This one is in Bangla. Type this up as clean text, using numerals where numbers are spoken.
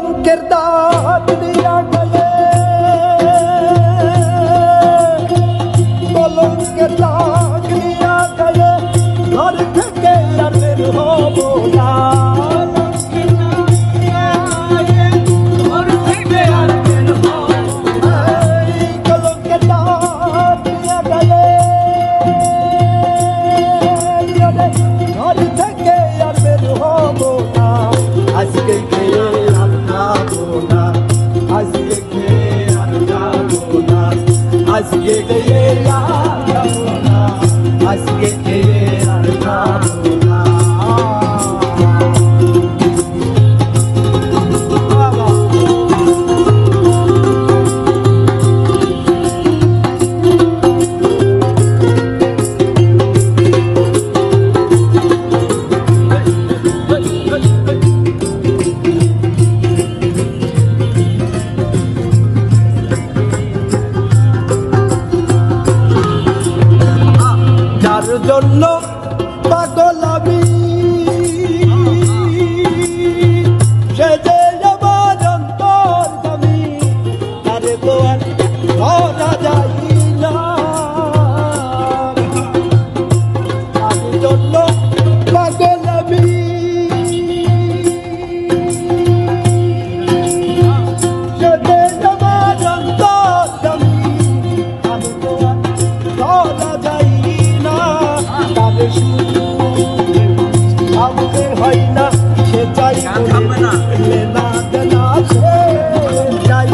কলঙ্কের দাগ দিয়া গেলে কলঙ্কের দাগ দিয়া গেলে ঘর থেকে আর বের হব না কলঙ্কের দাগ দিয়া গেলে ঘর থেকে আর বের হব না আজকে খেয়ে আর যাবো না আজকে খেয়ে আর যাবো না আজকে খেয়ে আর যাবো না আজকে খেয়ে আর যাবো না যার জন্য পাগল আমি সে যে আমার অন্তর দামি তারে তো আর ধরা যায় না যার জন্য পাগল আমি সে যে আমার অন্তর দামি তারে তো আর ধরা যায় আমাকে হয় না সে চাই না সে চাই